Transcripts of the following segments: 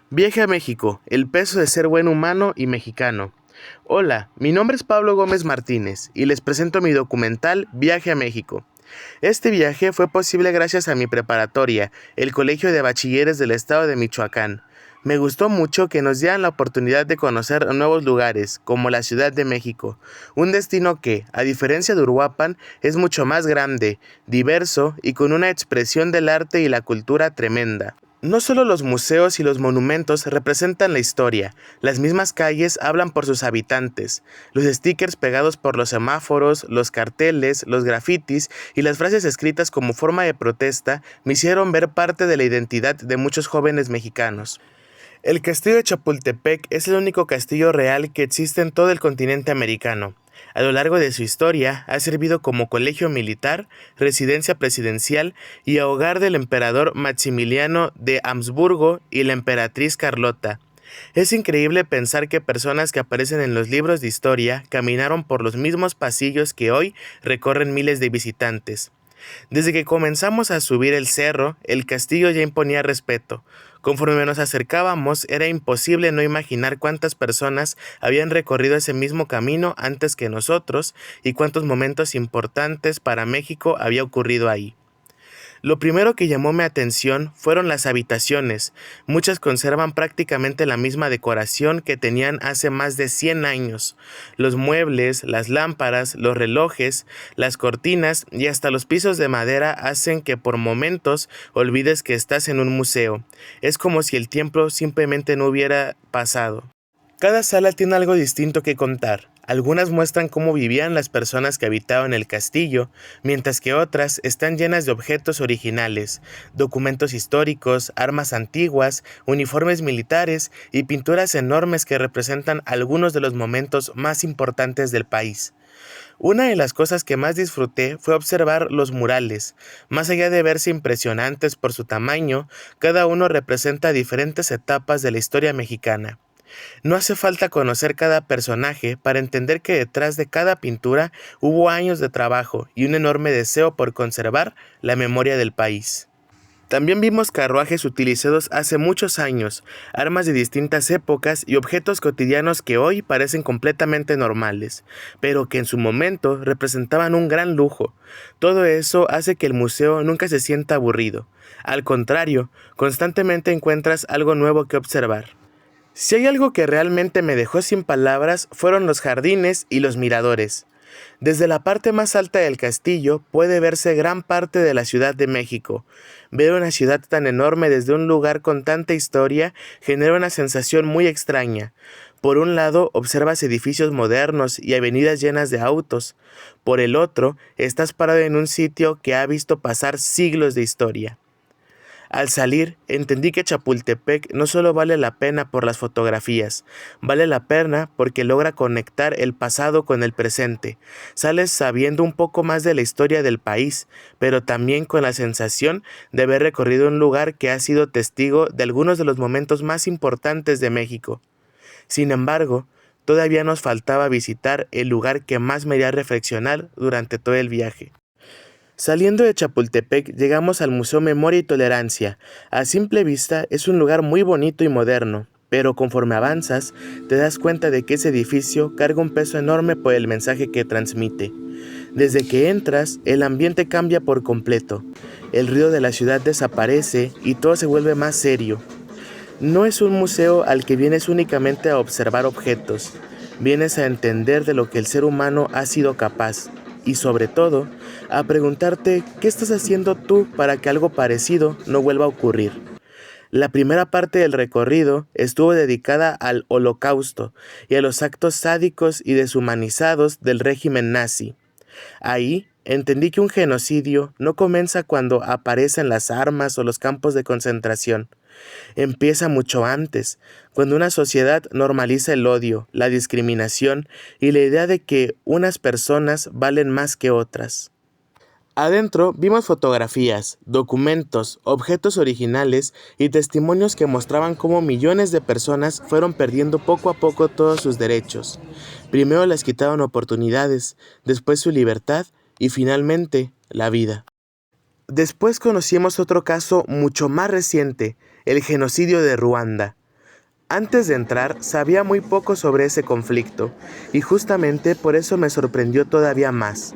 Viaje a México, el peso de ser buen humano y mexicano. Hola, mi nombre es Pablo Gómez Martínez y les presento mi documental Viaje a México. Este viaje fue posible gracias a mi preparatoria, el Colegio de Bachilleres del Estado de Michoacán. Me gustó mucho que nos dieran la oportunidad de conocer nuevos lugares, como la Ciudad de México, un destino que, a diferencia de Uruapan, es mucho más grande, diverso y con una expresión del arte y la cultura tremenda. No solo los museos y los monumentos representan la historia, las mismas calles hablan por sus habitantes. Los stickers pegados por los semáforos, los carteles, los grafitis y las frases escritas como forma de protesta me hicieron ver parte de la identidad de muchos jóvenes mexicanos. El castillo de Chapultepec es el único castillo real que existe en todo el continente americano. A lo largo de su historia ha servido como colegio militar, residencia presidencial y hogar del emperador Maximiliano de Habsburgo y la emperatriz Carlota. Es increíble pensar que personas que aparecen en los libros de historia caminaron por los mismos pasillos que hoy recorren miles de visitantes. Desde que comenzamos a subir el cerro, el castillo ya imponía respeto. Conforme nos acercábamos, era imposible no imaginar cuántas personas habían recorrido ese mismo camino antes que nosotros y cuántos momentos importantes para México había ocurrido ahí. Lo primero que llamó mi atención fueron las habitaciones. Muchas conservan prácticamente la misma decoración que tenían hace más de 100 años. Los muebles, las lámparas, los relojes, las cortinas y hasta los pisos de madera hacen que por momentos olvides que estás en un museo. Es como si el tiempo simplemente no hubiera pasado. Cada sala tiene algo distinto que contar. Algunas muestran cómo vivían las personas que habitaban el castillo, mientras que otras están llenas de objetos originales, documentos históricos, armas antiguas, uniformes militares y pinturas enormes que representan algunos de los momentos más importantes del país. Una de las cosas que más disfruté fue observar los murales. Más allá de verse impresionantes por su tamaño, cada uno representa diferentes etapas de la historia mexicana. No hace falta conocer cada personaje para entender que detrás de cada pintura hubo años de trabajo y un enorme deseo por conservar la memoria del país. También vimos carruajes utilizados hace muchos años, armas de distintas épocas y objetos cotidianos que hoy parecen completamente normales, pero que en su momento representaban un gran lujo. Todo eso hace que el museo nunca se sienta aburrido. Al contrario, constantemente encuentras algo nuevo que observar. Si hay algo que realmente me dejó sin palabras fueron los jardines y los miradores. Desde la parte más alta del castillo puede verse gran parte de la Ciudad de México. Ver una ciudad tan enorme desde un lugar con tanta historia genera una sensación muy extraña. Por un lado observas edificios modernos y avenidas llenas de autos. Por el otro estás parado en un sitio que ha visto pasar siglos de historia. Al salir, entendí que Chapultepec no solo vale la pena por las fotografías, vale la pena porque logra conectar el pasado con el presente. Sales sabiendo un poco más de la historia del país, pero también con la sensación de haber recorrido un lugar que ha sido testigo de algunos de los momentos más importantes de México. Sin embargo, todavía nos faltaba visitar el lugar que más me haría reflexionar durante todo el viaje. Saliendo de Chapultepec llegamos al Museo Memoria y Tolerancia. A simple vista es un lugar muy bonito y moderno, pero conforme avanzas te das cuenta de que ese edificio carga un peso enorme por el mensaje que transmite. Desde que entras, el ambiente cambia por completo. El ruido de la ciudad desaparece y todo se vuelve más serio. No es un museo al que vienes únicamente a observar objetos, vienes a entender de lo que el ser humano ha sido capaz y sobre todo a preguntarte qué estás haciendo tú para que algo parecido no vuelva a ocurrir. La primera parte del recorrido estuvo dedicada al Holocausto y a los actos sádicos y deshumanizados del régimen nazi. Ahí entendí que un genocidio no comienza cuando aparecen las armas o los campos de concentración. Empieza mucho antes, cuando una sociedad normaliza el odio, la discriminación y la idea de que unas personas valen más que otras. Adentro vimos fotografías, documentos, objetos originales y testimonios que mostraban cómo millones de personas fueron perdiendo poco a poco todos sus derechos. Primero les quitaron oportunidades, después su libertad y finalmente la vida. Después conocimos otro caso mucho más reciente, el genocidio de Ruanda. Antes de entrar, sabía muy poco sobre ese conflicto, y justamente por eso me sorprendió todavía más.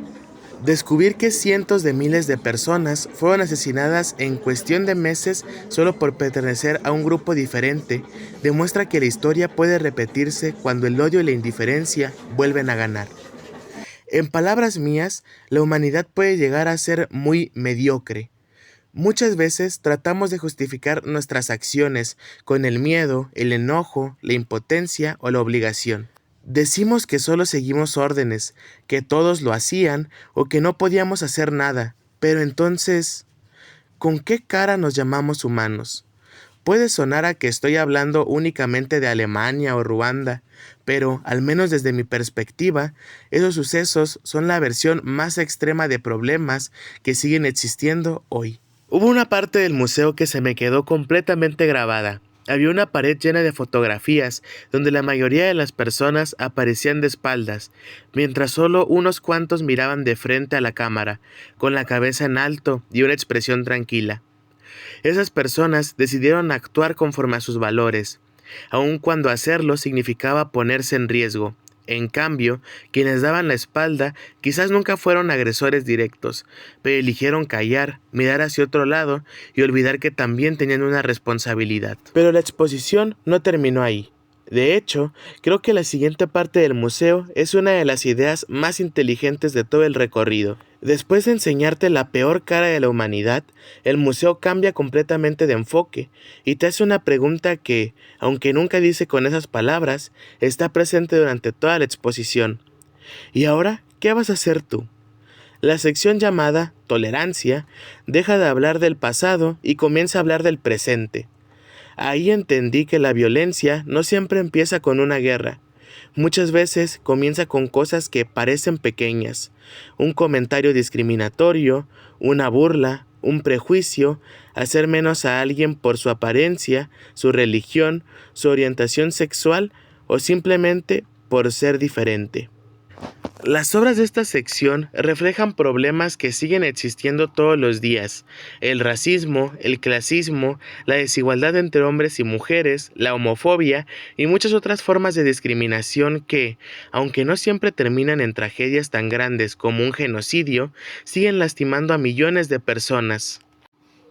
Descubrir que cientos de miles de personas fueron asesinadas en cuestión de meses solo por pertenecer a un grupo diferente demuestra que la historia puede repetirse cuando el odio y la indiferencia vuelven a ganar. En palabras mías, la humanidad puede llegar a ser muy mediocre. Muchas veces tratamos de justificar nuestras acciones con el miedo, el enojo, la impotencia o la obligación. Decimos que solo seguimos órdenes, que todos lo hacían o que no podíamos hacer nada, pero entonces, ¿con qué cara nos llamamos humanos? Puede sonar a que estoy hablando únicamente de Alemania o Ruanda, pero, al menos desde mi perspectiva, esos sucesos son la versión más extrema de problemas que siguen existiendo hoy. Hubo una parte del museo que se me quedó completamente grabada. Había una pared llena de fotografías donde la mayoría de las personas aparecían de espaldas, mientras solo unos cuantos miraban de frente a la cámara, con la cabeza en alto y una expresión tranquila. Esas personas decidieron actuar conforme a sus valores, aun cuando hacerlo significaba ponerse en riesgo. En cambio, quienes daban la espalda quizás nunca fueron agresores directos, pero eligieron callar, mirar hacia otro lado y olvidar que también tenían una responsabilidad. Pero la exposición no terminó ahí. De hecho, creo que la siguiente parte del museo es una de las ideas más inteligentes de todo el recorrido. Después de enseñarte la peor cara de la humanidad, el museo cambia completamente de enfoque y te hace una pregunta que, aunque nunca dice con esas palabras, está presente durante toda la exposición. ¿Y ahora qué vas a hacer tú? La sección llamada Tolerancia deja de hablar del pasado y comienza a hablar del presente. Ahí entendí que la violencia no siempre empieza con una guerra. Muchas veces comienza con cosas que parecen pequeñas, un comentario discriminatorio, una burla, un prejuicio, hacer menos a alguien por su apariencia, su religión, su orientación sexual o simplemente por ser diferente. Las obras de esta sección reflejan problemas que siguen existiendo todos los días: el racismo, el clasismo, la desigualdad entre hombres y mujeres, la homofobia y muchas otras formas de discriminación que, aunque no siempre terminan en tragedias tan grandes como un genocidio, siguen lastimando a millones de personas.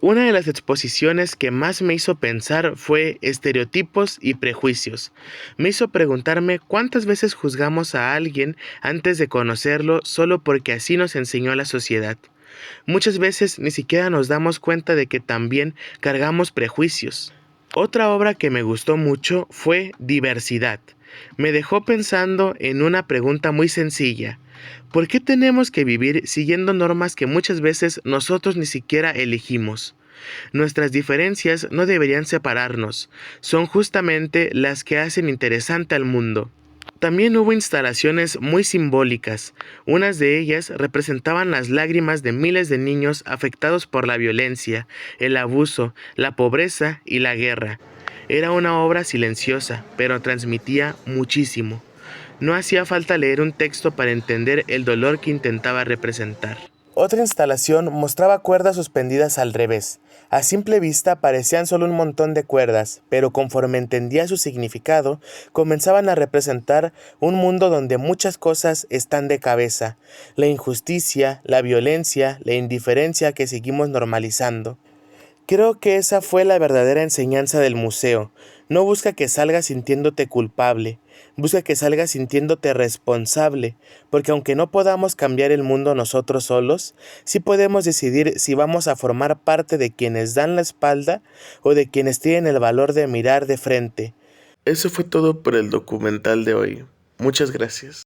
Una de las exposiciones que más me hizo pensar fue Estereotipos y prejuicios. Me hizo preguntarme cuántas veces juzgamos a alguien antes de conocerlo solo porque así nos enseñó la sociedad. Muchas veces ni siquiera nos damos cuenta de que también cargamos prejuicios. Otra obra que me gustó mucho fue Diversidad. Me dejó pensando en una pregunta muy sencilla: ¿por qué tenemos que vivir siguiendo normas que muchas veces nosotros ni siquiera elegimos? Nuestras diferencias no deberían separarnos, son justamente las que hacen interesante al mundo. También hubo instalaciones muy simbólicas. Unas de ellas representaban las lágrimas de miles de niños afectados por la violencia, el abuso, la pobreza y la guerra. Era una obra silenciosa, pero transmitía muchísimo. No hacía falta leer un texto para entender el dolor que intentaba representar. Otra instalación mostraba cuerdas suspendidas al revés. A simple vista parecían solo un montón de cuerdas, pero conforme entendía su significado, comenzaban a representar un mundo donde muchas cosas están de cabeza: la injusticia, la violencia, la indiferencia que seguimos normalizando. Creo que esa fue la verdadera enseñanza del museo. No busca que salgas sintiéndote culpable, busca que salgas sintiéndote responsable, porque aunque no podamos cambiar el mundo nosotros solos, sí podemos decidir si vamos a formar parte de quienes dan la espalda o de quienes tienen el valor de mirar de frente. Eso fue todo por el documental de hoy. Muchas gracias.